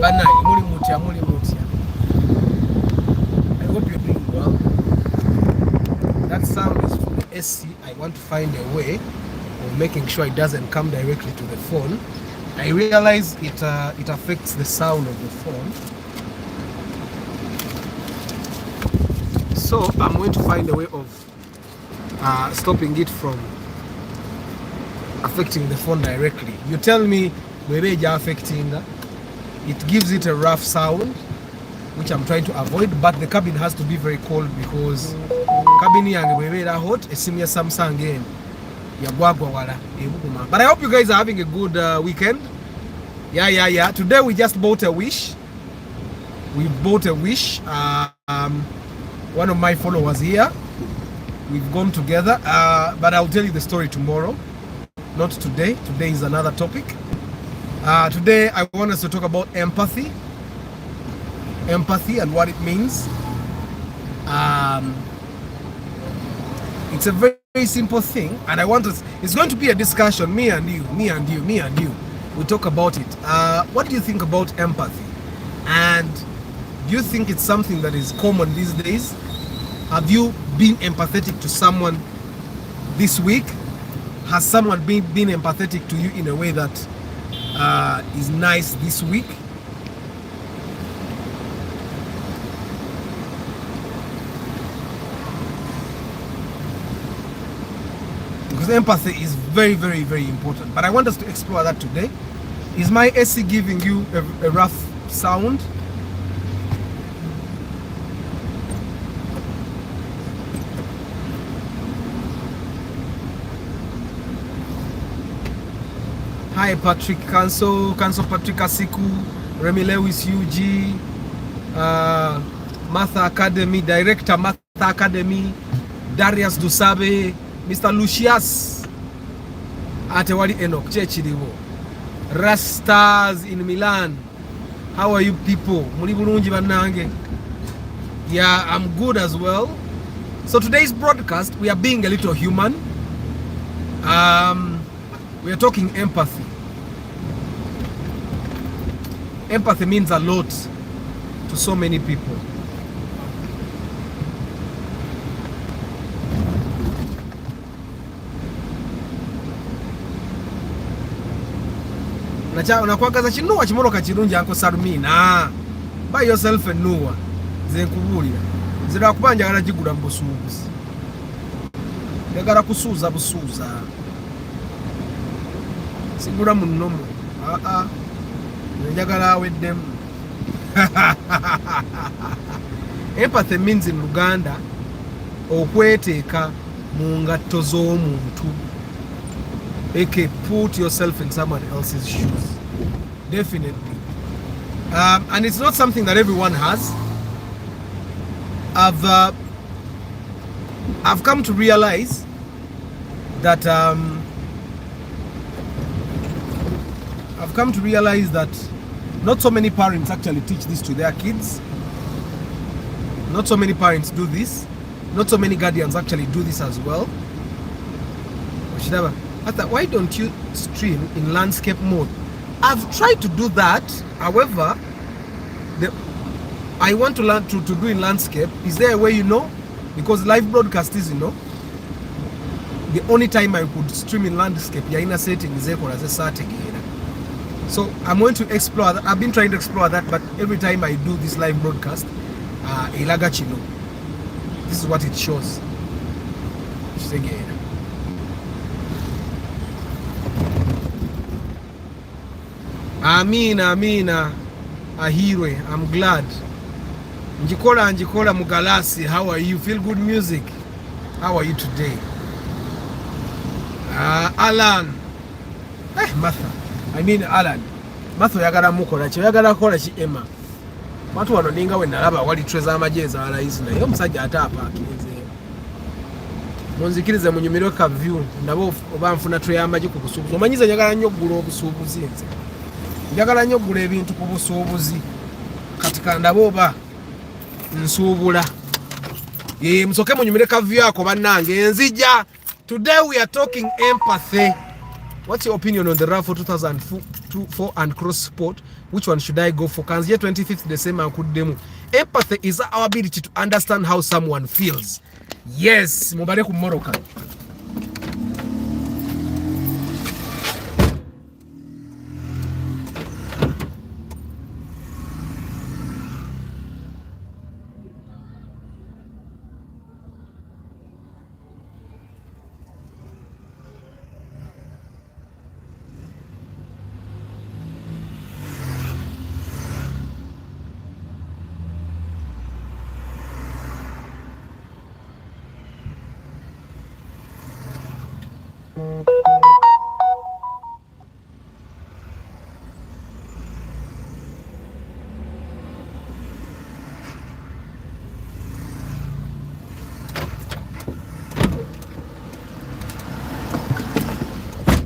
Banai, muli mutia. I hope you're doing well. That sound is from the SC. I want to find a way of making sure it doesn't come directly to the phone. I realize it affects the sound of the phone. So I'm going to find a way of stopping it from affecting the phone directly. You tell me maybe it's affecting that. It gives it a rough sound, which I'm trying to avoid, but the cabin has to be very cold because cabin yange maybe that hot. Esimu ya Samsung again. But I hope you guys are having a good weekend. Yeah. Today we just bought a Wish. We bought a Wish. One of my followers here. We've gone together, but I'll tell you the story tomorrow. Not today. Today is another topic. Today I want us to talk about empathy. Empathy and what it means. It's a very simple thing, and I want us. It's going to be a discussion. Me and you. We talk about it. What do you think about empathy? And do you think it's something that is common these days? Have you been empathetic to someone this week? Has someone been empathetic to you in a way that is nice this week? Because empathy is very important. But I want us to explore that today. Is my SC giving you a rough sound? Hi Patrick Kanso Patrick Asiku, Remy Lewis UG, Martha Academy, Director Martha Academy, Darius Dusabe, Mr. Lucius, Atewali Enoch, Chechiliwo, Rastas in Milan. How are you people? Mulibulungi banange. Yeah, I'm good as well. So today's broadcast, we are being a little human. We are talking empathy. Empathy means a lot to so many people. Unakwagaza chinuwa chimoloka chirungi anko Sarmina. Buy yourself a nuwa. Zenkubulira. Zira kubanja gara jigura mbusubuzi. Yagara kusuza busuza. Sigura munomo. Njagala weddem. Empathy means in Uganda okweteeka mu ngatto z'omuntu. Put yourself in someone else's shoes. Definitely. And it's not something that everyone has. I've come to realize that not so many parents actually teach this to their kids. Not so many parents do this. Not so many guardians actually do this as well. Why don't you stream in landscape mode? I've tried to do that. However, I want to learn to do in landscape. Is there a way you know? Because live broadcast is, the only time I could stream in landscape, yaina setting is as a setting. So I'm going to explore that. I've been trying to explore that, but every time I do this live broadcast, this is what it shows. Amina Ahirwe, I'm glad. Njikola Mugalasi, how are you? Feel good music. How are you today? Alan. Martha. Alan. Martha yagala mukola chi yagala kola chi Emma. Watu wanoninga we nalaba wali treza amajeza ala izina. Yo musajja atapa akinze. Munzikirize munyumiro ka view nabo obanfuna tray amaji ku busubuzi. Omanyiza yagala nnyo gula obusubuzi nze. Njagala nnyo gula ebintu ku busubuzi. Katika ndabo oba nsubula. Musoke munyumire ka view yako bannange enzija. Today we are talking empathy. What's your opinion on the RAV4 2004 and Cross Sport which one should I go for? Kanzije 25th December akuddemu. Empathy is our ability to understand how someone feels. Yes, mubale ku moroka.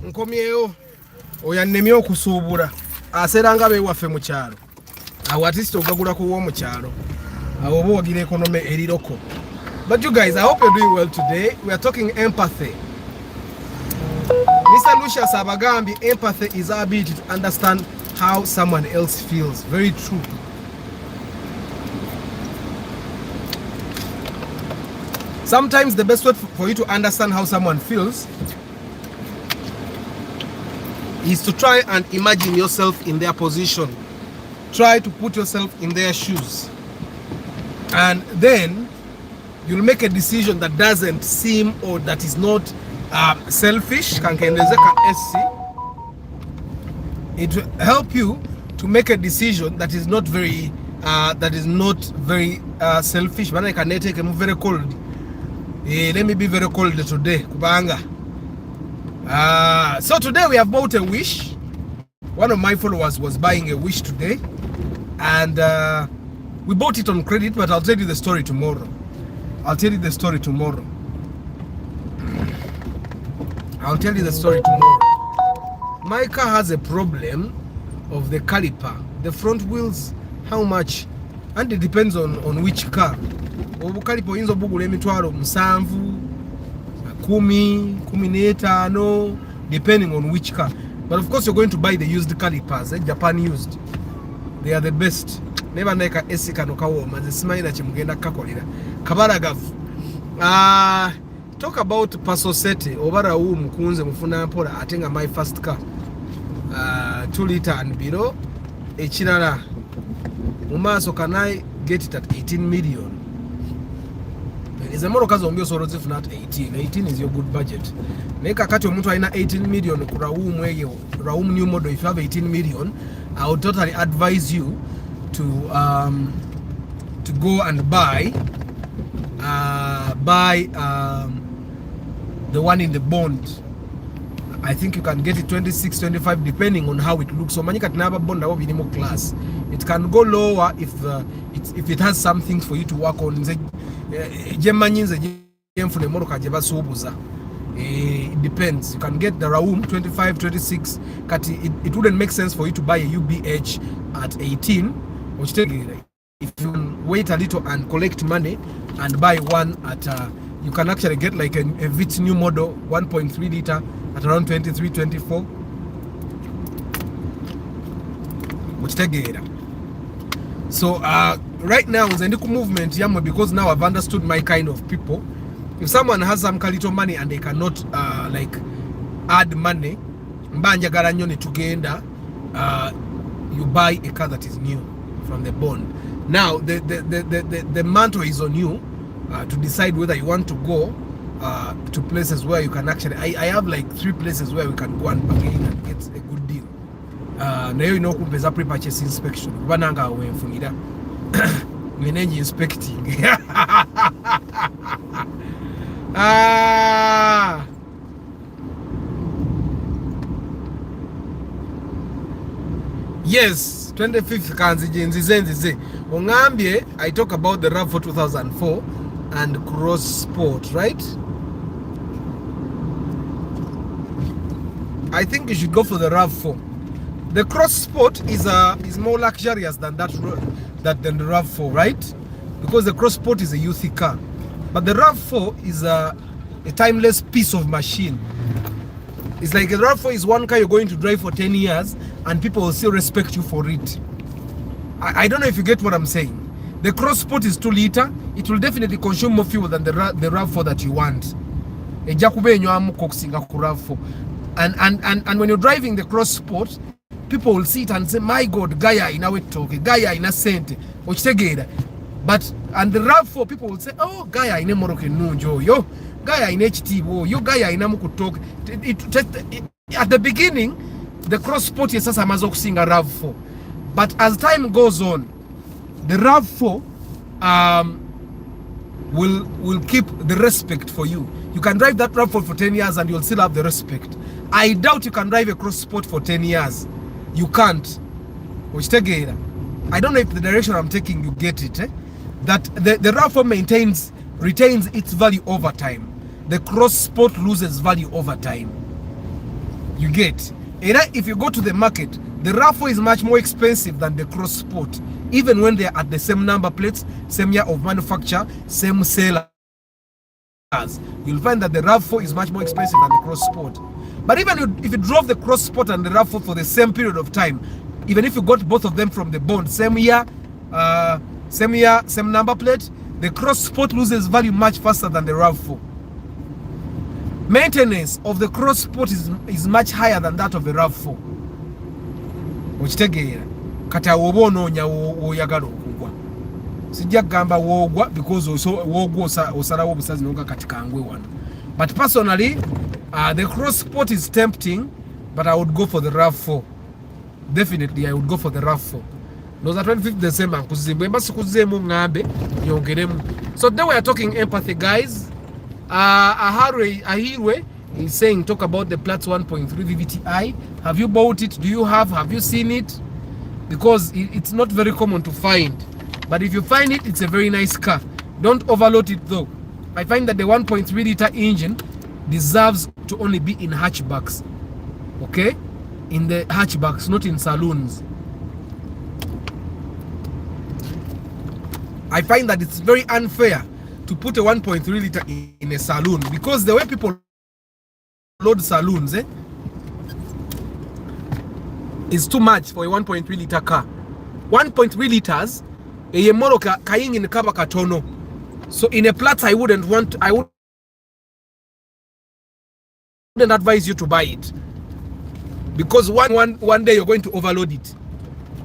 Nkomyeyo oyannemye okusuubula aseranga bewaffe mu kyalo awo atisita ogagula ku w'omu kyalo awo oba wagira ekonome eriroko. But you guys, I hope you're doing well today. We are talking empathy. Mr. Lucius Abagambi, empathy is our ability to understand how someone else feels. Very true. Sometimes the best way for you to understand how someone feels is to try and imagine yourself in their position. Try to put yourself in their shoes. And then you'll make a decision that doesn't seem or that is not selfish. It will help you to make a decision that is not very selfish. Man, I can take a very cold. Let me be very cold today. Kubanga. So today we have bought a wish. One of my followers was buying a wish today, and we bought it on credit, but I'll tell you the story tomorrow. I'll tell you the story tomorrow. My car has a problem of the caliper, the front wheels, how much, and it depends on which car. Caliper inzo bugula emitwalo 7, 10, 15, depending on which car. But of course you're going to buy the used calipers, Japan used. They are the best. Never naika esi kano kawoma zisimaira chimugenda kakolera kabaragavu. Talk about pasosete obara huu mkunze mufuna mpola atenga my first car 2 liter and below echirala mumaso. Can I get it at 18 million? Is a more ombyo soro zifuna at 18 is your good budget. Neka kati omuntu alina 18 million ku Raum new model. If you have 18 million, I would totally advise you to go and buy the one in the bond. I think you can get it 26, 25 depending on how it looks. So many katinaba bond abo minimum class. It can go lower if it has some things for you to work on. It depends. You can get the Raum 25, 26. It wouldn't make sense for you to buy a UBH at 18. Which if you wait a little and collect money and buy one at you can actually get like a Vitz new model 1.3 liter at around 23, 24. So right now Zendiku movement yamwe, because now I've understood my kind of people. If someone has some little money and they cannot like add money, mbanja nyoni tugenda, you buy a car that is new from the bond. Now the mantle is on you to decide whether you want to go to places where you can actually. I have like 3 places where we can go and bargain and get a good deal. Na hiyo inokumpeza pre-purchase inspection. Kubananga wenfunira menenyi inspecting. Yes, 25th kanzije nzize ongambye. I talk about the RAV4 2004 and Cross Sport, right? I think you should go for the RAV4. The Cross Sport is more luxurious than than the RAV4, right? Because the Cross Sport is a youthly car, but the RAV4 is a timeless piece of machine. It's like a RAV4 is one car you're going to drive for 10 years and people will still respect you for it. I don't know if you get what I'm saying. The Cross Sport is 2 liter. It will definitely consume more fuel than the RAV4 that you want. And when you're driving the Cross Sport, people will see it and say, my God, Gaia in our talk, Gaia in a cent, but and the RAV4 people will say, oh, Gaia in a Moroccan Nunjo, yo, Gaia in HT, yo, Gaia in Amuku talk. At the beginning, the Cross Sport is a Mazok singer RAV4. But as time goes on, the RAV4 will keep the respect for you. You can drive that RAV4 for 10 years and you'll still have the respect. I doubt you can drive a Cross Sport for 10 years. You can't. I don't know if the direction I'm taking you get it. That the RAV4 retains its value over time. The Cross Sport loses value over time. You get. If you go to the market, the RAV4 is much more expensive than the Cross Sport, even when they're at the same number plates, same year of manufacture, same sellers. You'll find that the RAV4 is much more expensive than the Cross Sport. But even if you drove the Cross Sport and the RAV4 for the same period of time, even if you got both of them from the bond, same year, same number plate, the Cross Sport loses value much faster than the RAV4. Maintenance of the Cross Sport is much higher than that of the RAV4. Kata wobononya woyagala okugwa. Sijja gamba wogwa because wogwa osalawo obusazi nonga katikangwe wano. But personally, the Cross Sport is tempting, but I would go for the RAV4. Definitely, I would go for the RAV4. Those are 25th December. So then we are talking empathy, guys. Ahirwe is saying, talk about the Platts 1.3 VVTi. Have you bought it? Do you have you seen it? Because it's not very common to find. But if you find it, it's a very nice car. Don't overload it though. I find that the 1.3 liter engine deserves to only be in hatchbacks. Okay? In the hatchbacks, not in saloons. I find that it's very unfair to put a 1.3 liter in a saloon, because the way people load saloons is too much for a 1.3 liter car. 1.3 liters a moroka kaying in kaba katono. So in a Platts I wouldn't advise you to buy it, because one day you're going to overload it,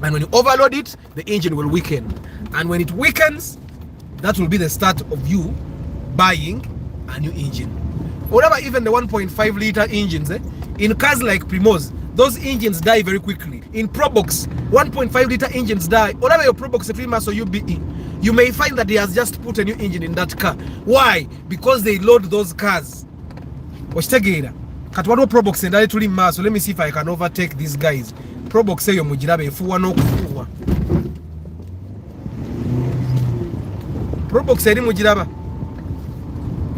and when you overload it, the engine will weaken, and when it weakens, that will be the start of you buying a new engine. Whatever, even the 1.5 liter engines, in cars like Primoz, those engines die very quickly. In Probox, 1.5 liter engines die. Whatever your Probox, Primas or UBE, you may find that he has just put a new engine in that car. Why? Because they load those cars. Katwado Probox and I told him, so let me see if I can overtake these guys. Probox say yo mujirabe fuwa no kufuwa. Probox say mujiraba.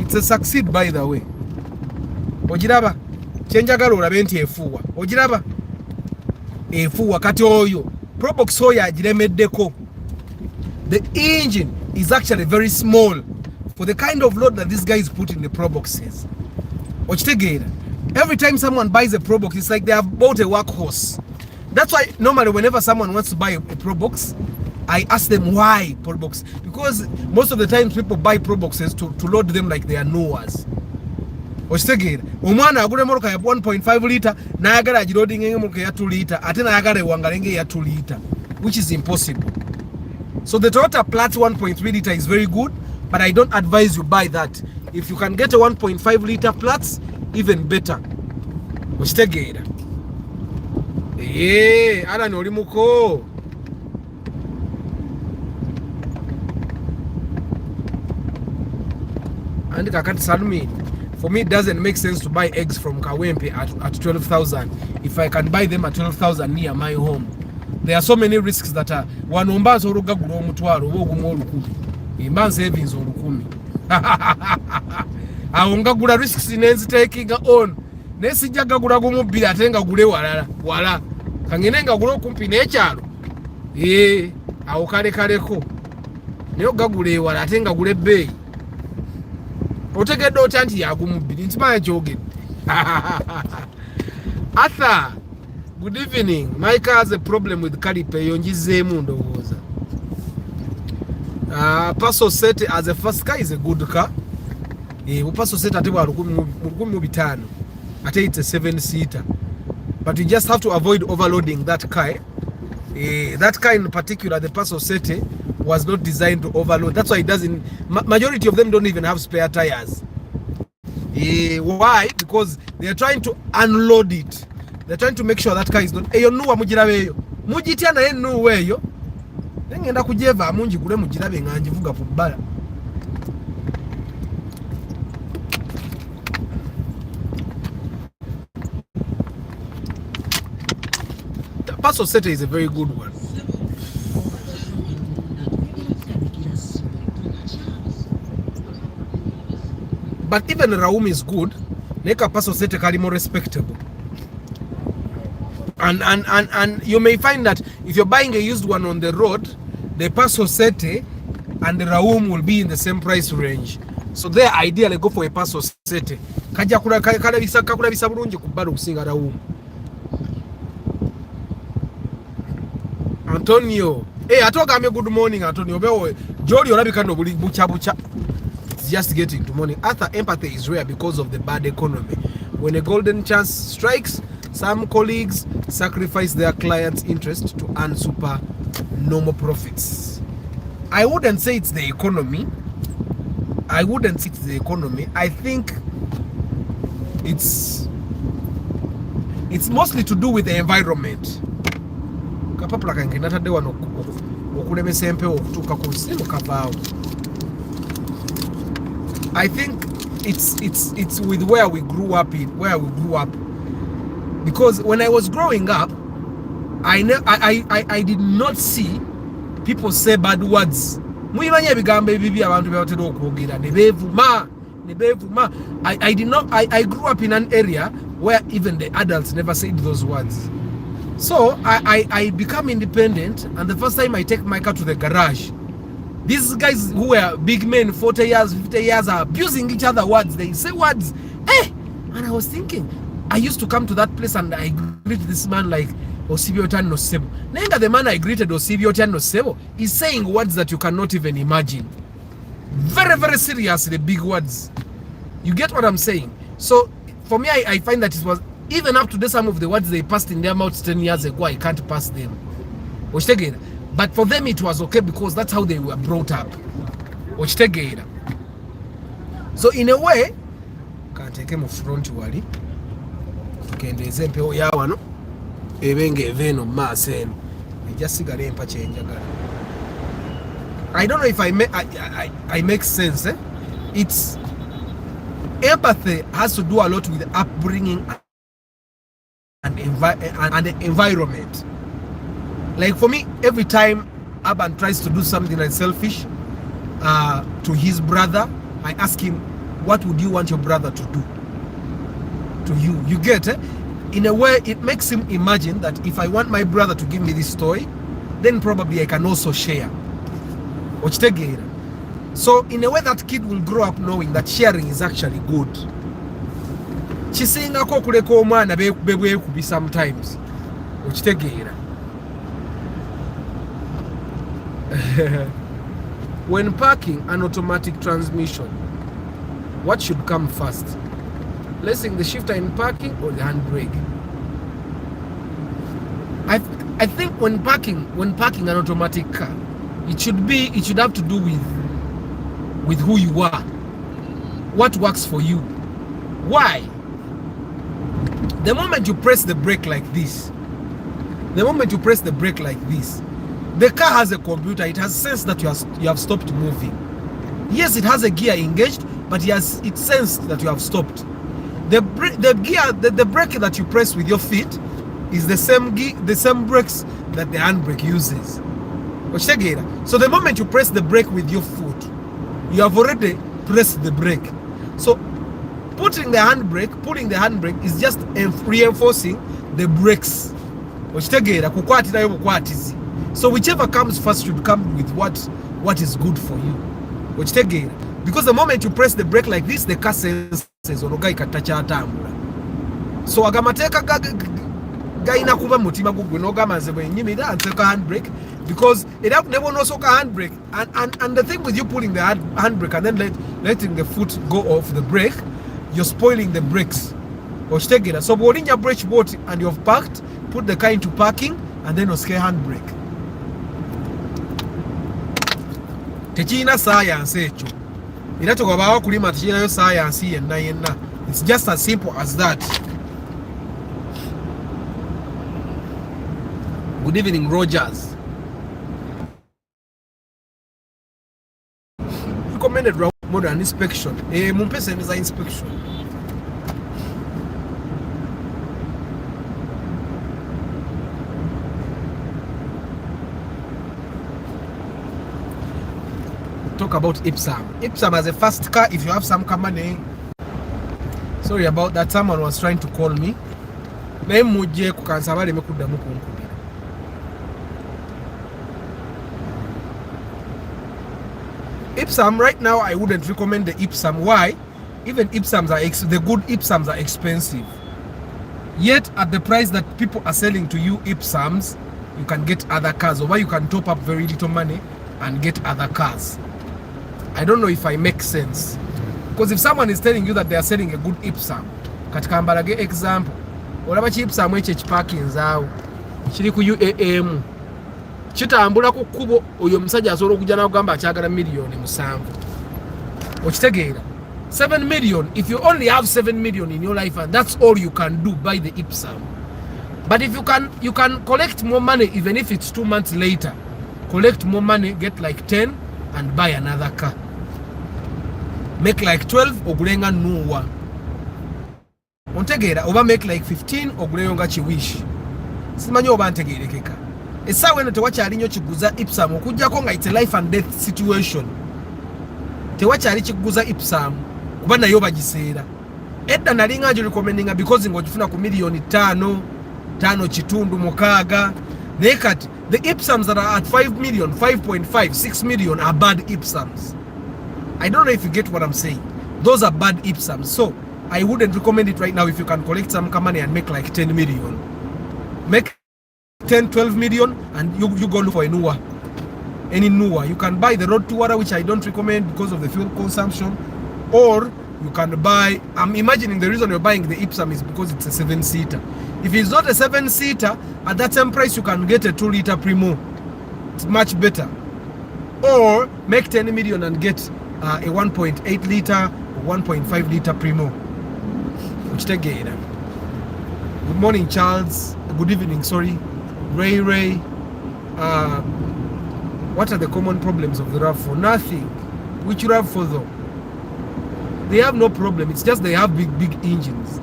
It's a succeed, by the way. Ojiraba chenjagala olabe nti efuwa. Ojiraba efuwa kati oyo Probox oyo agiremeddeko. The engine is actually very small for the kind of load that these guys put in the Proboxes. Okitegeera, every time someone buys a Probox, it's like they have bought a workhorse. That's why normally whenever someone wants to buy a Probox, I ask them why Probox, because most of the times people buy Proboxes to load them like they are Noahs. Okitegeera, omwana agula motoka ya 1.5 liter nayagala agiloading emotoka ya 2 liter ate nayagala ewangalenge ya 2 liter, which is impossible. So the Toyota Platts 1.3 liter is very good, but I don't advise you buy that. If you can get a 1.5 liter Platts, even better. Okitegeera. Ala noli muko. And kakati Salmi, for me it doesn't make sense to buy eggs from Kawempe at 12,000 if I can buy them at 12,000 near my home. There are so many risks that are wanomba zoruga gulo omutwalo ogumu olukumi. Imba savings olukumi. Aonga gula risks inenzi taking on. Nesi jaga gula gumubili atenga gule wala. Kangenenga gula okumpi n'ekyalo. Awo kaleko. Neyo gagule wala atenga gule bei. Otegedde otya nti yagumubili ntimanya kyogedde. Arthur, good evening. My car has a problem with Kalipe. Yonjizemu ndowooza. Paso set as a first car is a good car. Paso set ate wa 15. Ate it's a 7-seater. But you just have to avoid overloading that car. That car in particular, the Paso Sete, was not designed to overload. That's why it doesn't. Majority of them don't even have spare tires. Why? Because they are trying to unload it. They're trying to make sure that car is not. Eyo nuwa mujirabeyo. Mujitia na enu weyo. Ngenda kujeva munji kule mujirabe nganje vuga kubala. Paso Sete is a very good one. But even Raum is good. Neka Paso Sete kali more respectable. And you may find that if you're buying a used one on the road, the Paso Sete and the Raum will be in the same price range. So there, ideally go for a Paso Sete. Kaja kula bisa bulungi kubalo kusinga Raum. Antonio, hey, atogame good morning, Antonio. Jolly olabika no bucha. It's just getting to morning. Arthur, empathy is rare because of the bad economy. When a golden chance strikes, some colleagues sacrifice their clients' interest to earn super normal profits. I wouldn't say it's the economy. I think it's mostly to do with the environment. Kapapula kangenata dewa okulemesa empewo okutuuka ku nsino kavaawo. I think it's with where we grew up. Because when I was growing up, I did not see people say bad words. Mwibanye bigambo ebibi abantu bebatera okwogera nebevuma. I grew up in an area where even the adults never said those words. So I become independent, and the first time I take my car to the garage, these guys who were big men, 40 years, 50 years, are abusing each other words. They say words. Hey! And I was thinking, I used to come to that place and I greet this man like Osibiotan no Sebo. Nenga, the man I greeted, Osibiotan no Sebo, is saying words that you cannot even imagine. Very, very serious, the big words. You get what I'm saying? So for me, I find that it was even up to the some of the words they passed in their mouths 10 years ago, I can't pass them. But for them it was okay because that's how they were brought up. So in a way, can't take him front wali. Kendeze mpeho ya wano ebenge eveno maseno. Just sigare mpa change. I don't know if I make sense. It's empathy has to do a lot with upbringing and the environment. Like for me, every time Aban tries to do something that's selfish to his brother, I ask him, what would you want your brother to do to you? You get it? In a way, it makes him imagine that if I want my brother to give me this toy, then probably I can also share. So in a way, that kid will grow up knowing that sharing is actually good. Chisinga ko kuleko omwana bebwekubi sometimes. When parking an automatic transmission, what should come first? Placing the shifter in parking or the handbrake? I think when parking an automatic car, it should have to do with who you are, what works for you. Why? The moment you press the brake like this, the car has a computer. It has sensed that you have stopped moving. Yes, it has a gear engaged, but it sensed that you have stopped. The brake that you press with your feet is the same brakes that the handbrake uses. So the moment you press the brake with your foot, you have already pressed the brake. So pulling the handbrake is just reinforcing the brakes. So whichever comes first should come with what is good for you. Because the moment you press the brake like this, the car senses. so agamateeka gaina kuba mutima gugwe n'ogamba nze bwe nnyimira nteeka handbrake because era never nosooka handbrake and the thing with you pulling the handbrake and then letting the foot go off the brake, you're spoiling the brakes. Okitegeera, so bw'olinnya brake boat and you've parked, put the car into parking and then osike handbrake. Tekirina science ekyo era tewabaawo kulima tekirinayo science yenna. It's just as simple as that. Good evening, Rogers. Recommended modern inspection. Mumpesa is an inspection. Talk about Ipsum. Ipsum as a first car if you have some company. Sorry about that, someone was trying to call me. Ipsum right now I wouldn't recommend the Ipsum. Why? Even Ipsums are the good Ipsums are expensive. Yet at the price that people are selling to you Ipsums, you can get other cars, or you can top up very little money and get other cars. I don't know if I make sense. Because if someone is telling you that they are selling a good Ipsum, katika mbalage example, olaba chi Ipsum eche parking zaawo kiri ku UAM kitambula ku kubo oyo musajja asobola okujja n'agamba akyagala million 7. Okitegeera 7 million, if you only have 7 million in your life and that's all you can do, buy the Ipsum. But if you can collect more money, even if it's 2 months later, collect more money, get like 10 and buy another car. Make like 12 ogulenga nuwa. Ontegeera oba make like 15 oguleyonga chiwish. Simanyi oba ntegeerekeka. Essa weno tewakyali nnyo kiguza Ipsum okujjako nga it's a life and death situation. Tewakyali kiguza Ipsum kuba nayo bagiseera. Edda nalinga njo recommendinga because ng'ogifuna ku million 5 kitundu 6. Naye kati the Ipsums that are at 5 million, 5.5, 6 million are bad Ipsums. I don't know if you get what I'm saying. Those are bad Ipsums. So I wouldn't recommend it right now. If you can collect some money and make like 10 million, make 10, 12 million and you go look for a newer. Any newer. You can buy the road to water, which I don't recommend because of the fuel consumption, or you can buy, I'm imagining the reason you're buying the Ipsum is because it's a 7-seater. If it's not a 7-seater, at that same price you can get a 2-liter Primo. It's much better. Or make 10 million and get a 1.8 liter or 1.5 liter Primo. Good morning, Charles. Good evening, sorry. Ray. What are the common problems of the RAV4? Nothing. Which RAV4 though? They have no problem. It's just they have big engines.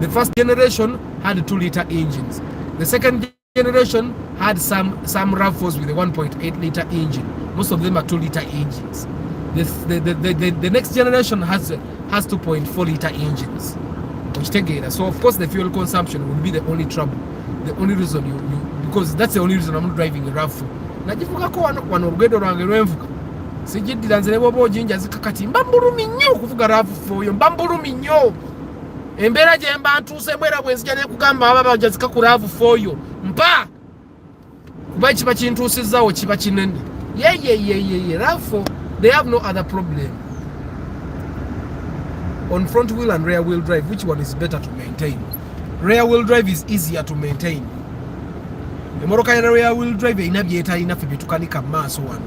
The first generation had 2-liter engines. The second generation had some RAV4s with a 1.8 liter engine. Most of them are 2-liter engines. The next generation has 2.4 liter engines. So of course the fuel consumption will be the only trouble. The only reason you because that's the only reason I'm not driving a RAV4. Najivugako wano olugendo lwange lwenvuga. Sijiddira nze ne bwoba ojinja zikakati mbambulumi nnyo okuvuga RAV4 yo, mbambulumi nnyo. Embeera gye mba ntuuse mwera bwe nzija ne kugamba aba bajja zika ku RAV4 yo mpa kuba kiba kintuusizzawo kiba kinene. RAV4 they have no other problem. On front wheel and rear wheel drive, which one is better to maintain? Rear wheel drive is easier to maintain. Emoroka ya rear wheel drive inabyeta inafe bitukanika maaso wano.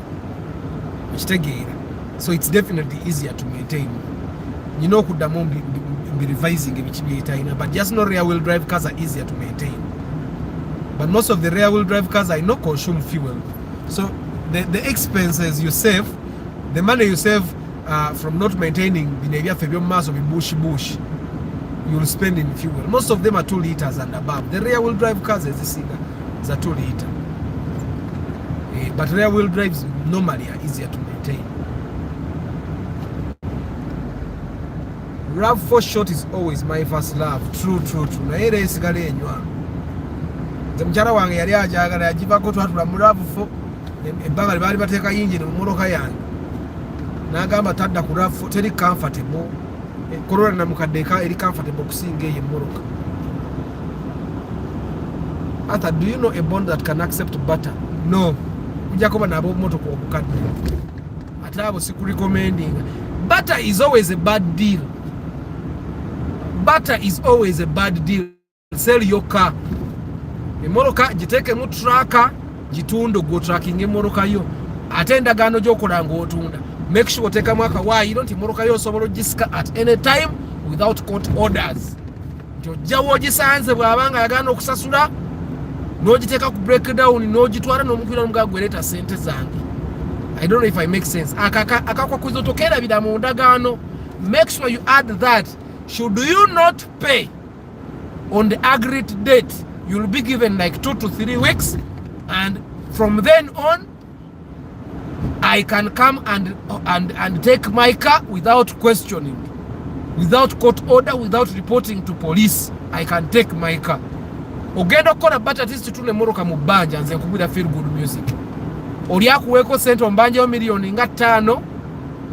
So it's definitely easier to maintain. You know kuddamu be revising ebikibyeta, but just no rear wheel drive cars are easier to maintain. But most of the rear wheel drive cars I know consume fuel. So the expenses you save, the money you save from not maintaining bush, you'll spend in fuel. Most of them are 2 liters and above. The rear wheel drive cars is a 2 liter. But rear wheel drives normally are easier to maintain. RAV4 short is always my first love. True. Na ere esigale enywa. Mchara wange yali ajagala yajivako twatula mu RAV4 ebbanga bali bateeka engine mu motoka yange. Nagamba tadda ku RAV4 teri comfortable. Corolla na mukadde eri comfortable kusinga eyo motoka. Arthur, do you know a bond that can accept butter? No. Ujakoba na abo moto kwa bukadde. Atabo siku recommending. Butter is always a bad deal. Butter is always a bad deal. Sell your car. Emoroka jiteke mu tracker, jitundo go tracking emoroka yo. Atenda gano jokola ngo otunda. Make sure oteka mwaka why you don't emoroka yo sobolo jiska at any time without court orders. Jawo gisanze bwabanga yagana okusasula nojiteka ku breakdown nojitwara nomukira mugagwereta sente zange. I don't know if I make sense. Akakwa kuzotokera bida mu ndagano. Make sure you add that should you not pay on the agreed date, you'll be given like 2 to 3 weeks, and from then on I can come and take my car without questioning, without court order, without reporting to police. I can take my car. Ogenda kola but at least tune moroka mu banja nze nkubira feel good music. Oli akuweko sente ombanja yo milioni nga 5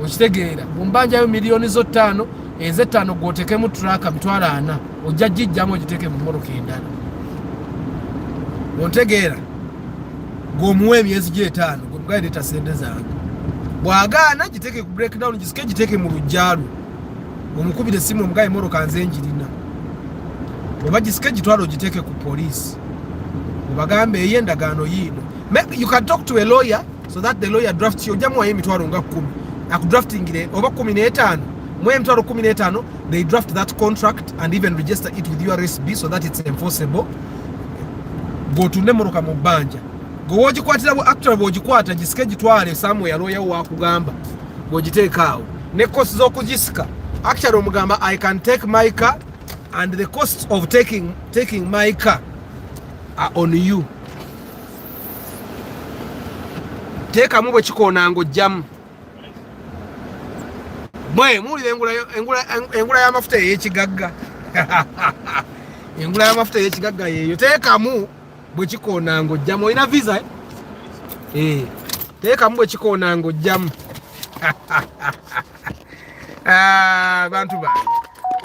okitegeera. Ombanja yo milioni zo 5 eze 5 goteke mu truck bitwala 4 ojja jijjamu ogiteke mu moroka endala. Ontegeera. Gomuwe emyezi gye 5 gomugayire ta sente zange. Bwagaana giteke ku breakdown gisike giteke mu lujjalu. Omukubire simu omugaye moroka nze njirina. Oba gisike gitwalo giteke ku police. Obagambe eyendagano yino. You can talk to a lawyer so that the lawyer drafts you. Jamu wa emitwalo nga 10. Akudraftingire oba 15. Mwe emitwalo 15 they draft that contract and even register it with your RSB so that it's enforceable. Go to nemoroka mu banja. Go wogikwatira bo actually wogikwata gisike gitwale somewhere lawyer wakugamba. Gogiteeka awo. Ne cost zo kugisika. Actually omugamba I can take my car and the cost of taking my car are on you. Teka mubwe chikona ngo jam. Mwe muli engula ya mafuta y'ekigagga. Engula ya mafuta y'ekigagga yeyo teka mu bwe chikona ngo jam. Oyina visa teka mu bwe chikona ngo jam. Bantu ba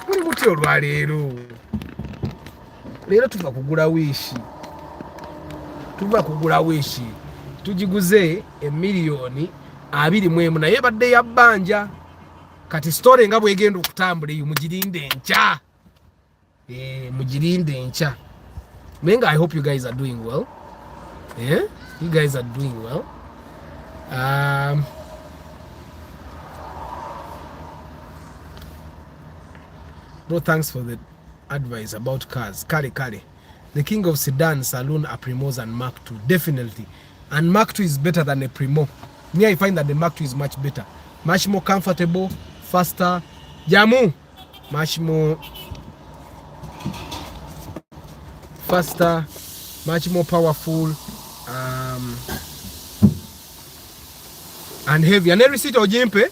kuli muti olwaleero leero tuva kugula wishi tujiguze emiliyoni 24 naye badde ya bbanja kati story nga bwegenda okutambula eyo mugirinde ncha mugirinde ncha. Menga, I hope you guys are doing well. You guys are doing well. No thanks for the advice about cars. Kale. The king of sedan, saloon are Primos and Mark II. Definitely. And Mark II is better than a Primo. Me, I find that the Mark II is much better. Much more comfortable, faster. Jamu. Much more faster, much more powerful, and heavy. And every seat or jempe.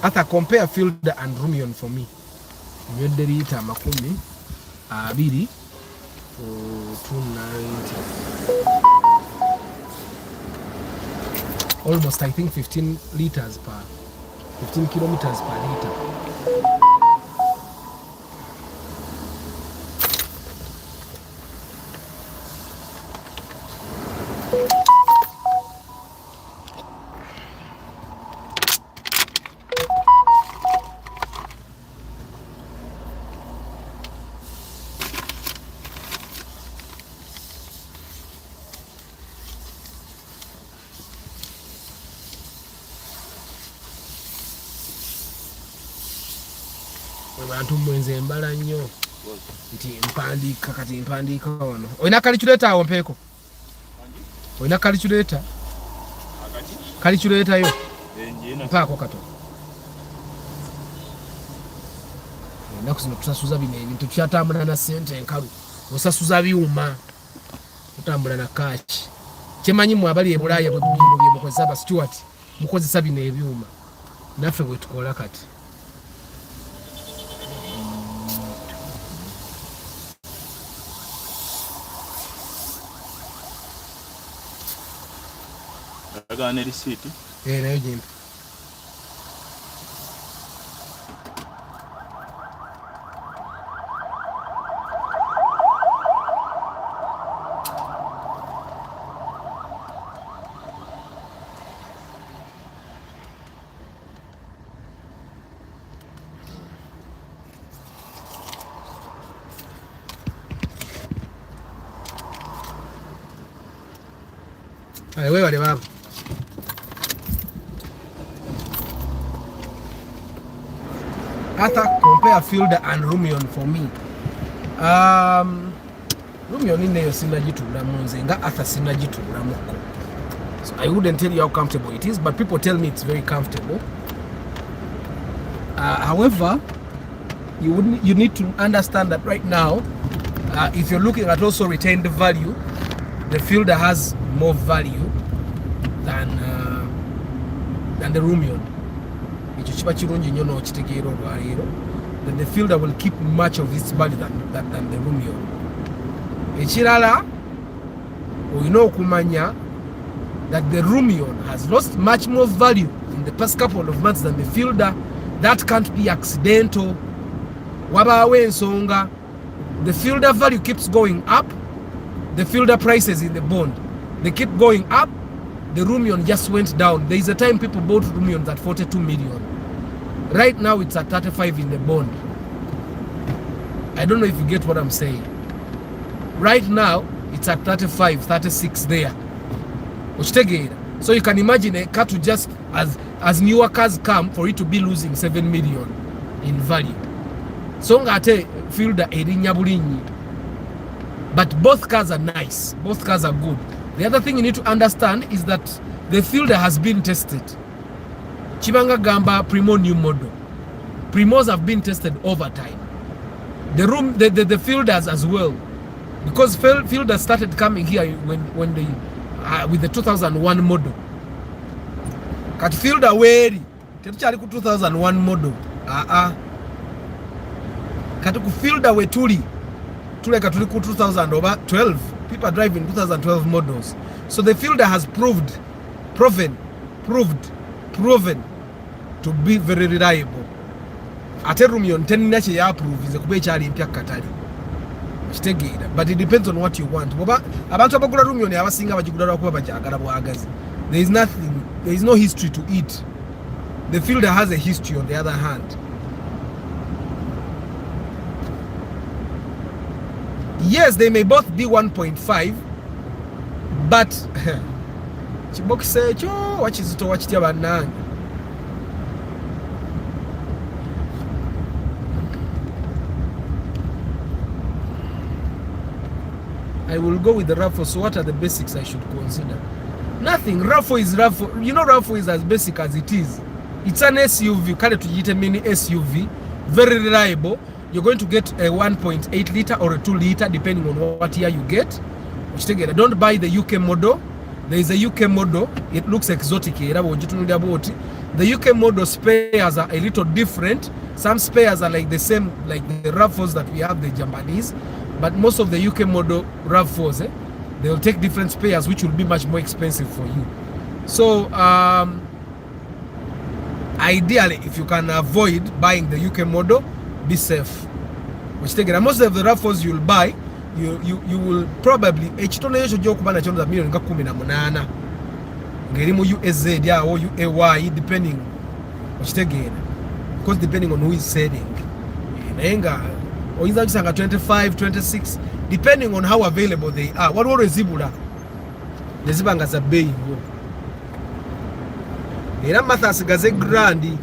Ata compare Fielder and Rumion for me. Yoderita makumi abiri 290. Almost, I think 15 kilometers per liter. Abantu mwenze mbala nnyo nti mpandiika wano. Oyina calculator awo mpeeko? Oyina calculator? Calculator yo? Mpaako kato. Ennaku zino tusasuza bino ebintu tukyatambula na ssente enkalu. Osasuza byuma. Tutambula na kaaki. Kyemanyi mwe abali e Bulaaya bwe bino bye mukozesa ba Stuart. Mukozesa bino ebyuma. Naffe bwe tukola kati. Agane receipt. Nayo jimpe. webale baba. Arthur, compare Fielder and Rumion for me. Rumion in there sinajitulamu nze nga Arthur sinajitulamuko. So I wouldn't tell you how comfortable it is, but people tell me it's very comfortable. However, you need to understand that right now, if you're looking at also retained value, the Fielder has more value than the Rumion. Then the Fielder will keep much of its value than the Rumion. Echirala, we know kumanya that the Rumion has lost much more value in the past couple of months than the Fielder. That can't be accidental. Wabawe ensonga. The Fielder value keeps going up. The Fielder prices in the bond, they keep going up. The Rumion just went down. There is a time people bought Rumions at 42 million. Right now it's at 35 in the bond. I don't know if you get what I'm saying. Right now it's at 35, 36 there. So you can imagine a car to just as newer cars come for it to be losing 7 million in value. So ngate Fielder erinya bulinyi. But both cars are nice. Both cars are good. The other thing you need to understand is that the Fielder has been tested. Chibanga Gamba Primo new model. Primos have been tested over time. The Fielders as well, because Fielders started coming here when they with the 2001 model. Kat Fielder weri tetuchali ku 2001 model. Kat ku Fielder we tuli tuli ku 2012. People are driving 2012 models. So the Fielder has proven to be very reliable. Ate Rumion tenina che ya approve is kuba ekyali mpya katali. But it depends on what you want. Abantu abagula Rumion abasinga bagigula kuba bajagala bwagazi. There is no history to it. The Fielder has a history on the other hand. Yes, they may both be 1.5, but chibokise cho wachizito wachitya banani. I will go with the RAV4. So what are the basics I should consider? Nothing. RAV4 is RAV4. You know RAV4 is as basic as it is. It's an SUV. Kale tujite mini SUV. Very reliable. You're going to get a 1.8 liter or a 2 liter depending on what year you get. Don't buy the UK model. There is a UK model. It looks exotic. The UK model spares are a little different. Some spares are like the same, like the RAV4s that we have, the Japanese. But most of the UK model RAV4s, they will take different spares, which will be much more expensive for you. So, ideally, if you can avoid buying the UK model, be safe. Most of the RAV4s you'll buy, you will probably USZ depending because depending on who is selling. Or either 25, 26, depending on how available they are. What is Zibula? The Zibangas are bay. Mathas Gaze Grandi.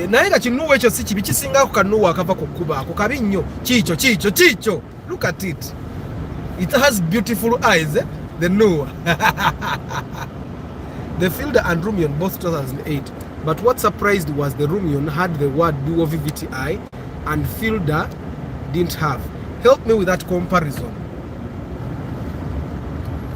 Naega chinuwe cho sichi bichisinga kukanua kava kukuba kukabinyo chicho. Look at it. It has beautiful eyes, eh? The Noah. The Fielder and Rumion both 2008. But what surprised was the Rumion had the word dual VVTi and Fielder didn't have. Help me with that comparison.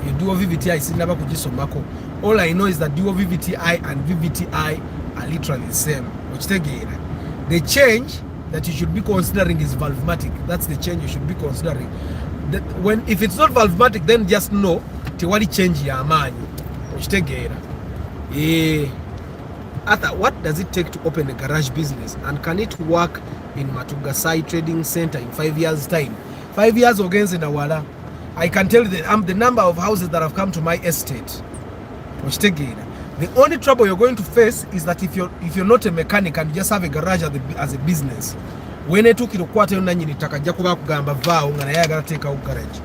You dual VVTi sinaba kujisomako. All I know is that dual VVTi and VVTi are literally the same. The change that you should be considering is valvematic. That's the change you should be considering. If it's not valvematic, then just know tiwali change ya amani. Arthur, what does it take to open a garage business, and can it work in Matugasai Trading Center in 5 years' time? 5 years against in Awala. I can tell you the number of houses that have come to my estate. The only trouble you're going to face is that if you're not a mechanic and you just have a garage as a business, weneetuukira okukwatayo nannyini ttaka ajja kuba kugamba vaawo nga naye ayagala teekawo garage.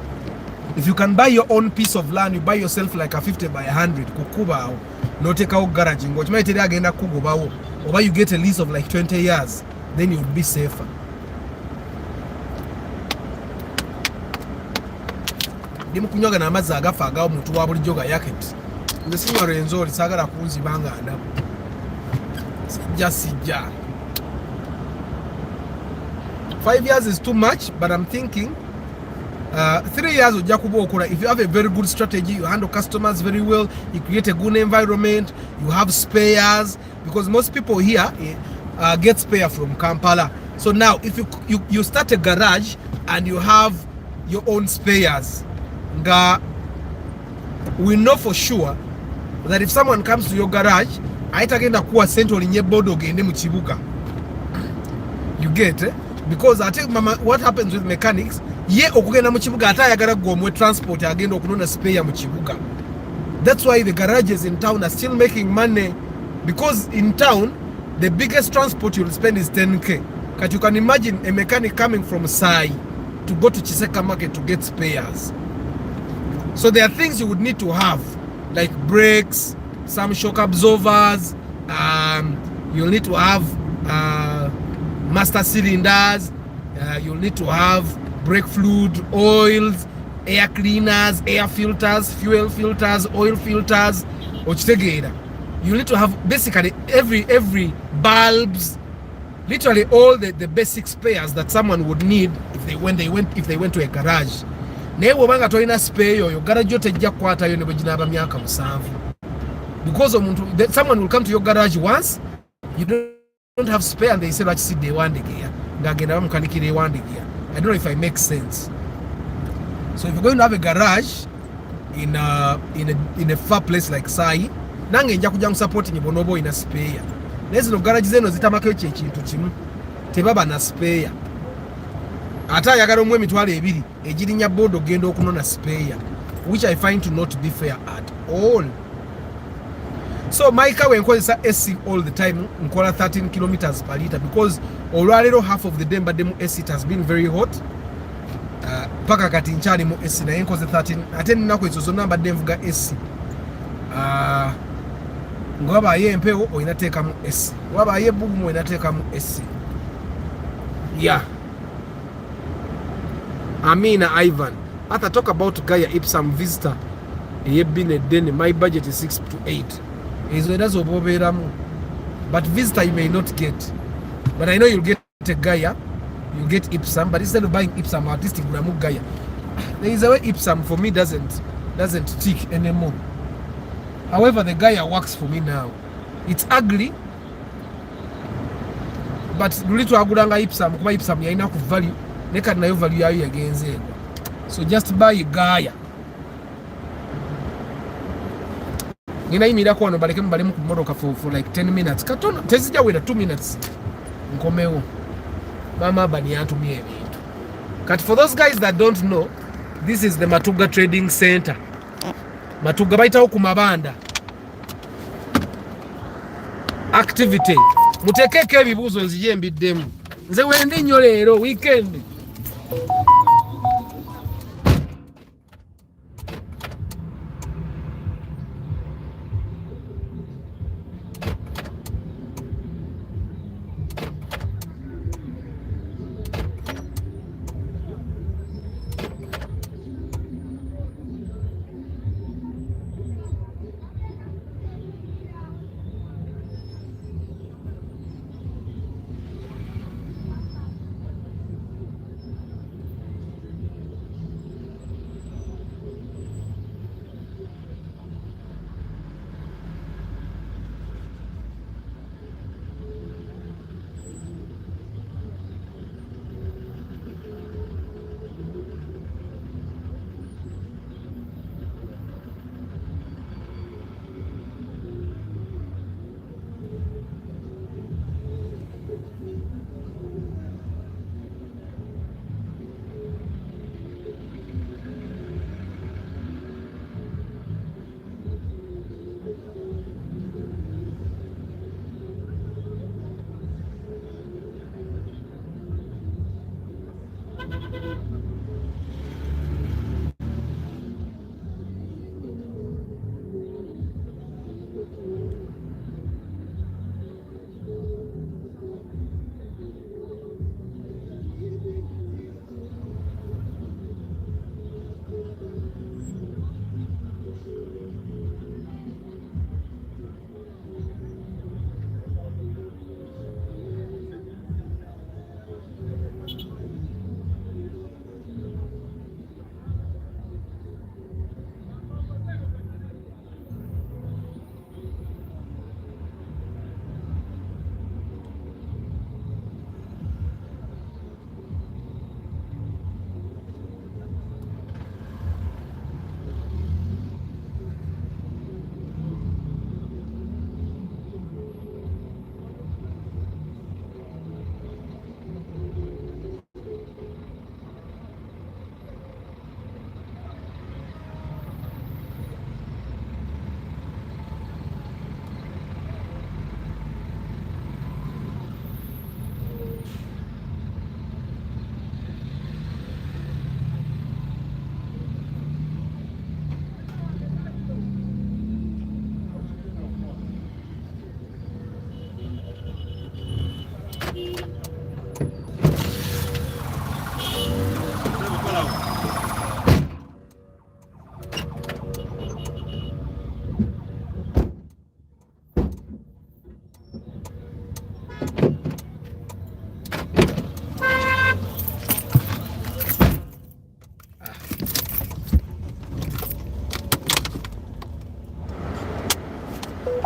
If you can buy your own piece of land, you buy yourself like a 50 by 100 kukubaawo n'oteekawo garage ng'okimanyi teri agenda kukugobawo, oba you get a lease of like 20 years, then you would be safer. Ndi mukunywaga n'amazzi agafa agawo muntu wa bulijjo ga yaketi. Nze sinywa Rwenzori, saagala kunziba nga ndabu. Sijja. 5 years is too much, but I'm thinking 3 years ojja kuba okola. If you have a very good strategy, you handle customers very well, you create a good environment, you have spares, because most people here get spare from Kampala. So now if you start a garage and you have your own spares, we know for sure that if someone comes to your garage, aitagenda kuwa sente olinye bodo ogende mu kibuga. You get it? Because I think what happens with mechanics, ye okugenda mu kibuga ate ayagala gomwe transport agenda okunona spare mu kibuga. That's why the garages in town are still making money, because in town the biggest transport you'll spend is 10k. But you can imagine a mechanic coming from Sai to go to Chiseka market to get spares. So there are things you would need to have, like brakes, some shock absorbers, you'll need to have master cylinders, you'll need to have brake fluid, oils, air cleaners, air filters, fuel filters, oil filters, you need to have basically every bulbs, literally all the basic spares that someone would need if they went to a garage. Naye bw'obanga tolina spare yo garage yo tejja kukwatayo ne bwe ginaaba myaka 7. Because someone will come to your garage once, you don't have spare, and they say lwaki sidde ewandegeya ng'agenda bamukanikira ewandegeya. I don't know if I make sense. So if you're going to have a garage in a far place like Sai, nange nja kujja musupporting bonobo ina spare. Naye zino garage zeno zitamako ekintu kimu, tebaba na spare. Ate ayagala omwe emitwalo 2 egirinya bodo ogenda okunona spare, which I find to not be fair at all. So my car when nkozesa AC all the time, nkola 13 kilometers per litre, because olwalero half of the day mbaddemu AC, it has been very hot. Paka kati nkyali mu AC naye nkoze 13, ate ninaku ezo zonna mbadde nvuga AC. Ngwabaayo empewo olina teekamu AC, wabaayo ebbugumu olina teekamu AC. Yeah. Amina Ivan, after talk about Gaia Ipsum visitor, my budget is 6 to 8. But visitor you may not get. But I know you'll get a Gaia, you get Ipsum, but instead of buying Ipsum artistic Gaia, there is a way Ipsum for me doesn't tick anymore. However, the Gaia works for me now. It's ugly, but little aguranga Ipsum, kuba Ipsum yaina ku value. Neka nayo value yayo yagenze. So just buy Gaia. Nina imira ko wano baleke mbalemu ku modoka for like 10 minutes. Katono tezija wera 2 minutes. Nkomewo. Mama bani yatumye ebintu. But for those guys that don't know, this is the Matuga Trading Center. Matuga baitawo ku mabanda. Activity. Mutekeke ebibuzo nzije mbiddemu. Nze wendi nnyo leero weekend.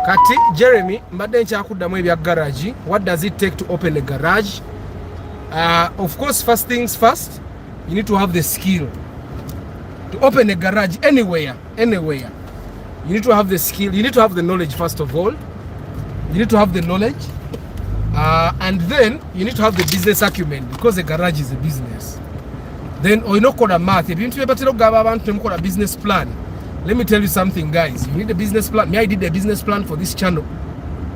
Kati Jeremy mbadde nkyakuddamu ebya garage. What does it take to open a garage? Of course, first things first, you need to have the skill to open a garage anywhere. You need to have the skill, you need to have the knowledge first of all. You need to have the knowledge, and then you need to have the business acumen, because a garage is a business. Then oyinokola math, ebintu byebatera okugaba abantu temukola business plan. Let me tell you something, guys. You need a business plan. Me, I did a business plan for this channel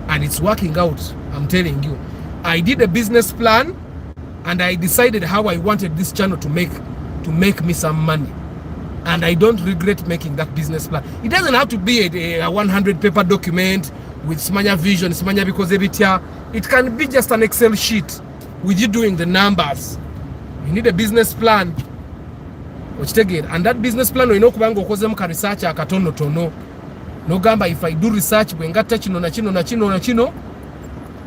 and it's working out. I'm telling you. I did a business plan and I decided how I wanted this channel to make me some money. And I don't regret making that business plan. It doesn't have to be a 100 paper document with smanya vision, smanya because it can be just an Excel sheet with you doing the numbers. You need a business plan. And that business plan we know kubanga okozemu ka research akatono no gamba if I do research bwe ngatta kino na kino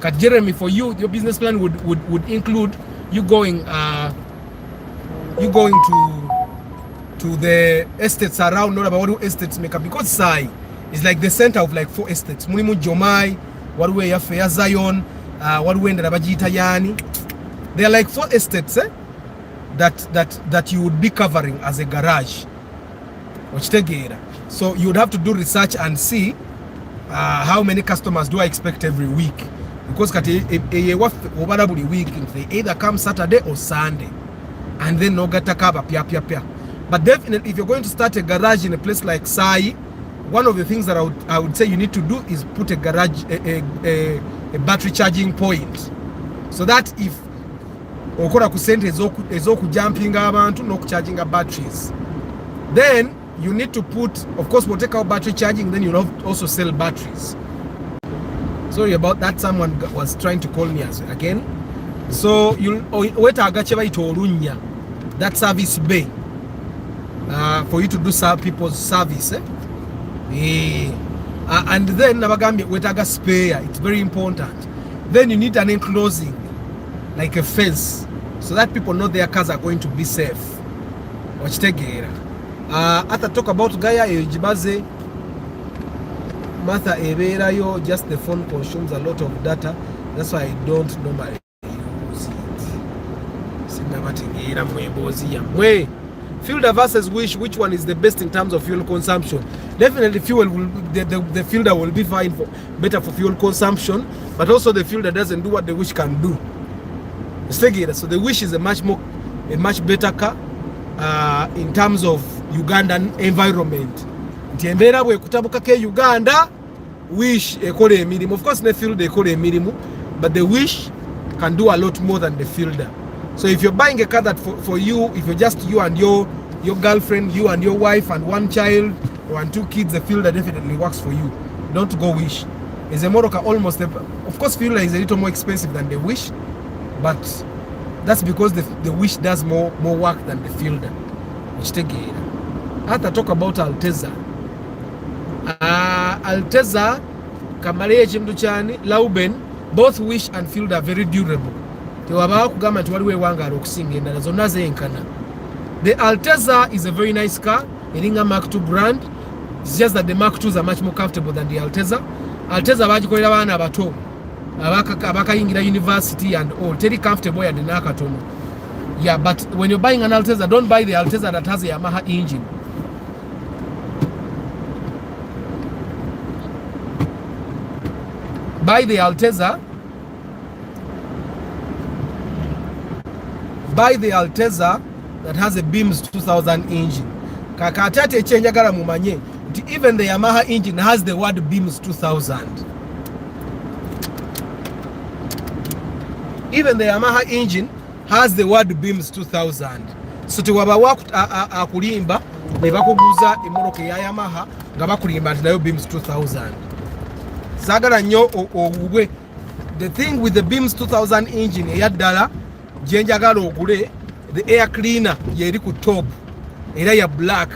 kat Jeremy, for you your business plan would include you going to the estates around, not about what estates make up, because Sai is like the center of like 4 estates. Mulimu Jomai, waliwo ya Fair Zion, waliwo endala bagiyita yani. They are like 4 estates that you would be covering as a garage. So you would have to do research and see how many customers do I expect every week, because every week they either come Saturday or Sunday, and then no gata kaba pia. But definitely if you're going to start a garage in a place like Sai, one of the things that I would say you need to do is put a garage a battery charging point, so that if okola ku sente ezokujumpinga abantu n'okucharginga batteries, then you need to put, of course we'll take out battery charging, then you'll also sell batteries. Sorry about that, someone was trying to call me again. So you'll wetaaga kye bayita olunya, that service bay, for you to do people's service, and then nabagambye wetaaga spare, it's very important. Then you need an enclosing like a fence, so that people know their cars are going to be safe. After talk about Gaia Ejibaze Martha Eberayo, just the phone consumes a lot of data, that's why I don't normally use it. Fielder versus wish, which one is the best in terms of fuel consumption? Definitely the fielder will be fine better for fuel consumption, but also the fielder doesn't do what the wish can do. So the wish is a much better car in terms of Ugandan environment. Ntiembera bwe kutabuka ke Uganda, wish ekole emirimu. Of course the fielder ekole emirimu, but the wish can do a lot more than the fielder. So if you're buying a car that for you, if you're just you and your girlfriend, you and your wife and 1 child or 2 kids, the fielder definitely works for you. Don't go wish. Is a motor car almost of course fielder is a little more expensive than the wish, but that's because the wish does more work than the fielder. After talk about Alteza. Alteza, Kamale Chimduchani, Lauben, both wish and fielder are very durable. The Alteza is a very nice car, a Ringa Mark II brand. It's just that the Mark IIs are much more comfortable than the Alteza. Alteza bagikolera baana bato abakayingira university and all, very comfortable and nakatono. Yeah, but when you're buying an Alteza, don't buy the Alteza that has a Yamaha engine. Buy the Alteza that has a Beams 2000 engine. Kakatete chenjagala mumanye, even the Yamaha engine has the word Beams 2000. Even the Yamaha engine has the word Beams 2000. So tiwaba akulimba ne bakuguza emoroka ya Yamaha nga bakulimba nti nayo Beams 2000. Sagala nnyo ogwe. The thing with the Beams 2000 engine eyaddala jenjagala ogule, the air cleaner yeri ku top era ya black.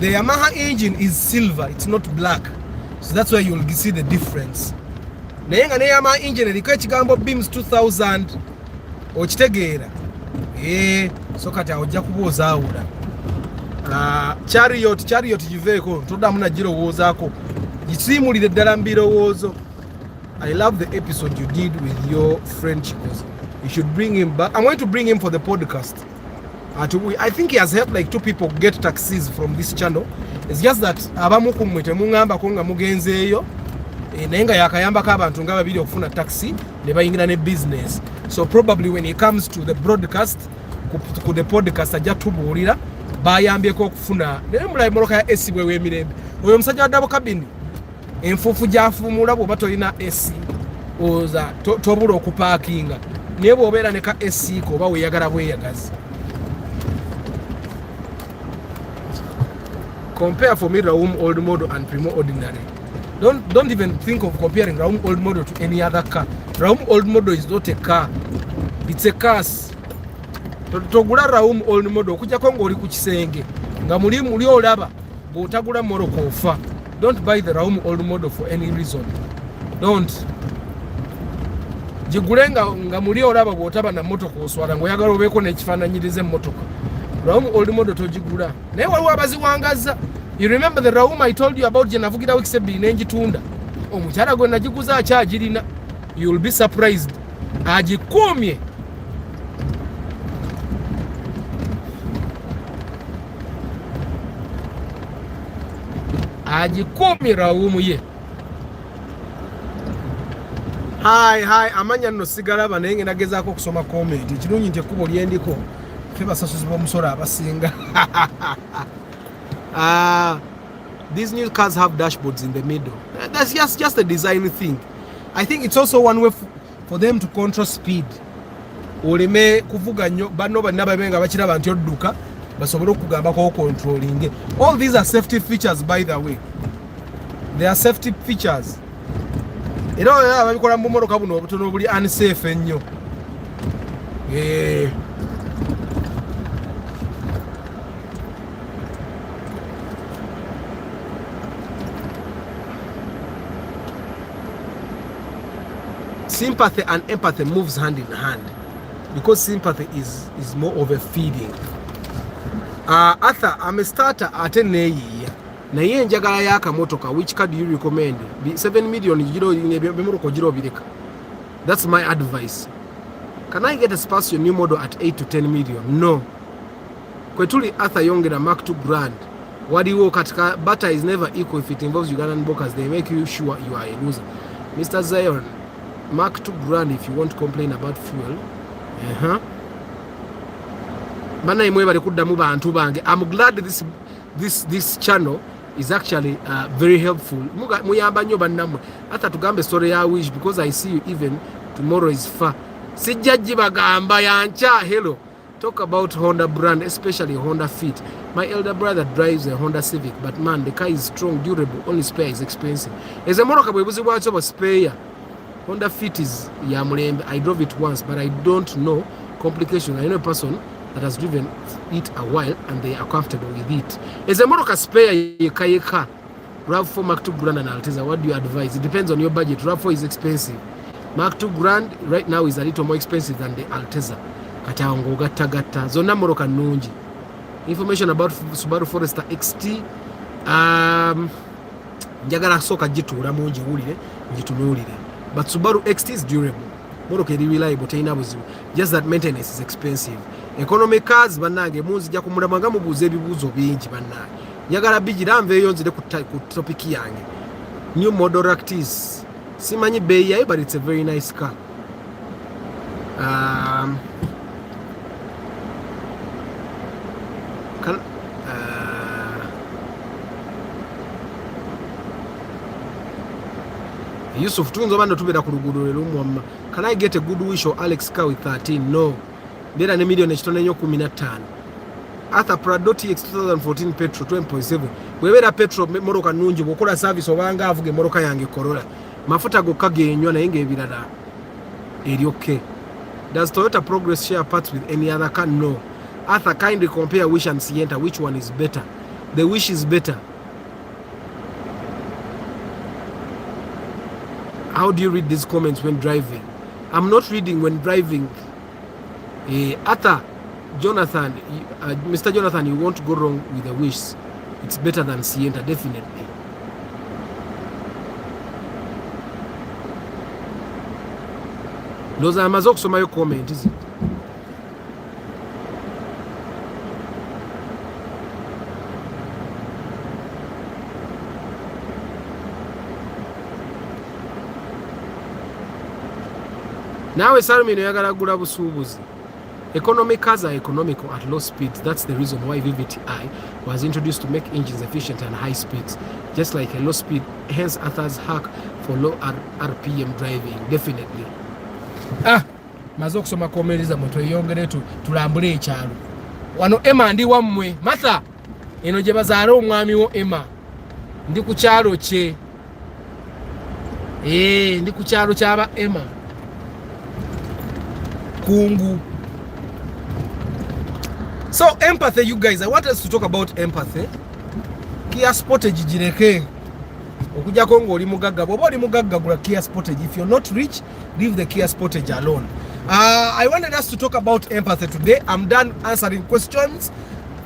The Yamaha engine is silver, it's not black, so that's why you'll see the difference. Naye nga ne Yamaha engine eriko ekigambo Beams 2000 okitegeera. So kati ojja kubozaawula. Chariot giveeko toddamu na girowoozaako. gisimulire ddala mbirowoozo. I love the episode you did with your friend Chikozi. You should bring him back. I'm going to bring him for the podcast. I think he has helped like 2 people get taxis from this channel. It's just that abamu kumwe temungamba ko nga mugenzeeyo naye nga yakayambako abantu nga babiri okufuna taxi ne bayingira ne business. So probably when he comes to the broadcast ku the podcast ajja tubuulira bayambyeko okufuna naye mulayi moloka ya AC bwe w'emirembe. Oyo musajja wa double cabin enfuufu gy'afuumuula bw'oba tolina AC oza tobula okupaakinga naye bw'obeera ne ka AC ko oba weeyagala bweyagazi. Compare for me Raum old model and Primo ordinary. Don't even think of comparing Raum old model to any other car. Raum old model is not a car. It's a cars. Togula Raum old model kujja ko ng'oli ku kisenge nga muli olaba bw'otagula moroko ofa. Don't buy the Raum old model for any reason. Don't. Jigule nga muli olaba bw'otaba na motoka oswala ng'oyagala obeeko n'ekifaananyiriza emmotoka. Raum old model tojigula. Naye waliwo abaziwangaza. You remember the Raum I told you about jenavugira wiki 2 n'engitunda. Omukyala gwe nagiguza akyagirina. You will be surprised. Agikumye. Agikumye Raum ye. Hi, amanya nno sigalaba naye nagezaako okusoma comment. Ekirungi nti ekkubo lyendiko. Basasuzi b'omusolo abasinga. These new cars have dashboards in the middle. That's just a design thing. I think it's also one way for them to control speed. Oleme kuvuga nnyo banno banna babenga bakiraba nti odduka basobole okugambako controlling. All these are safety features by the way. They are safety features. Era ababikola mu motoka buno obutono buli unsafe ennyo. Sympathy and empathy moves hand in hand because sympathy is more of a feeding. Arthur, I'm a starter at neyiya naye njagala y'akamotoka. Which car do you recommend? 7 million bimoroko giro bireka. That's my advice. Can I get a Spacio new model at 8 to 10 million? No. Kwetuli Arthur yongera Mark 2 grand. Waliwo katika butter is never equal if it involves Ugandan brokers. They make you sure you are a loser. Mr. Zion, Mark 2 grand if you won't complain about fuel. Bana imwe bali kuddamu bantu bange. I'm glad this channel is actually very helpful. Muyamba nnyo bannamwe. Hata tugambe story ya wish because I see you even tomorrow is far. Sijjaji bagamba yancha. Hello. Talk about Honda brand, especially Honda Fit. My elder brother drives a Honda Civic, but man, the car is strong, durable, only spare is expensive. As a motoka bwebuzi bwakyo ba spare. Honda Fit is yamulembe. I drove it once, but I don't know complication. I know a person that has driven it a while and they are comfortable with it. As a motoka spare yeka RAV4 Mark 2 grand and Alteza, what do you advise? It depends on your budget. RAV4 is expensive. Mark 2 grand right now is a little more expensive than the Alteza. Kataongo gatta zonna moroka nungi. Information about Subaru Forester XT. Njagala soka gituula mungi wulire ngitunuulire. But Subaru XT is durable. Moroka eri reliable teyina buzibu. Just that maintenance is expensive. Economic cars bannange munzija kumulama mubuuza ebibuuzo bingi bannange. Njagala bigira nveeyo nzire ku topic yange. New model Ractis. Simanyi bei yayo, but it's a very nice car. Yusuf tunzo bando tubera ku lugudo lero mwamma. Can I get a good wish or Alex car with 13? No. Bera ne million ekitone nnyo 15. Arthur Prado TX 2014 petrol 2.7. Bwebera petrol moroka nungi bwokola service obanga avuge moroka yange Corolla. Mafuta gokka genywa naye ngebirala eri okay. Does Toyota Progress share parts with any other car? No. Arthur, kindly compare Wish and Sienta. Which one is better? The Wish is better. How do you read these comments when driving? I'm not reading when driving. Arthur, Jonathan, Mr. Jonathan, you won't go wrong with the Wish. It's better than Sienta, definitely. Loza amaze okusomayo comment zi. Nawe Salmino yagala gula busuubuzi. Economic cars are economical at low speeds. That's the reason why VVTi was introduced to make engines efficient and high speeds, just like a low speed. Hence, others hack for low RPM driving. Definitely. Maze okusoma komenti zammwe tweyongere tulambule ekyalo. Wano Emma ndi wammwe. Martha, eno gye bazaala omwami wo Emma. Ndi ku kyalo kye. Ndi ku kyalo ky'aba Emma. Kungu. So empathy, you guys, I want us to talk about empathy. Kia Sportage jireke. Okuja kongo oli mugagga. Bobo oli mugagga gula Kia Sportage. If you're not rich, leave the Kia Sportage alone. I wanted us to talk about empathy today. I'm done answering questions.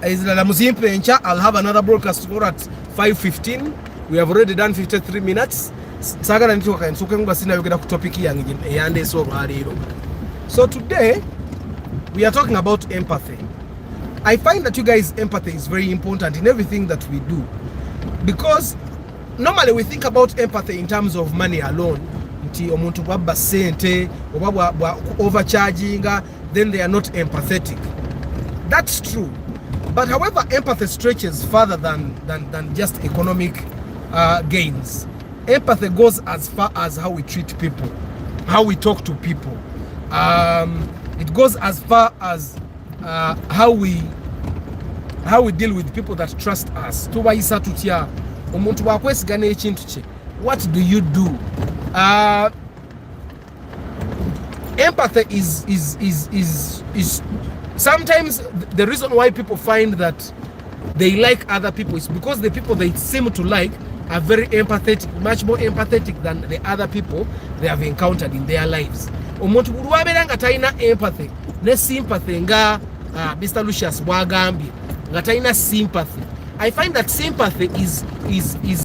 I'll have another broadcast tomorrow at 5:15. We have already done 53 minutes. Sagala nitoka nsuke ngwa sina yogera ku topic yange eyande so alero. So today we are talking about empathy. I find that you guys, empathy is very important in everything that we do, because normally we think about empathy in terms of money alone. Nti omuntu bwabba sente oba overcharging, then they are not empathetic. That's true. But however, empathy stretches further than just economic gains. Empathy goes as far as how we treat people, how we talk to people. It goes as far as how we deal with people that trust us. Tubayisa tutya omuntu wakwesigana ekintu kye. What do you do? Empathy is sometimes the reason why people find that they like other people is because the people they seem to like are very empathetic, much more empathetic than the other people they have encountered in their lives. Omuntu bulwabeera nga talina empathy ne sympathy nga Mr. Lucius bwagambye nga talina sympathy. I find that sympathy is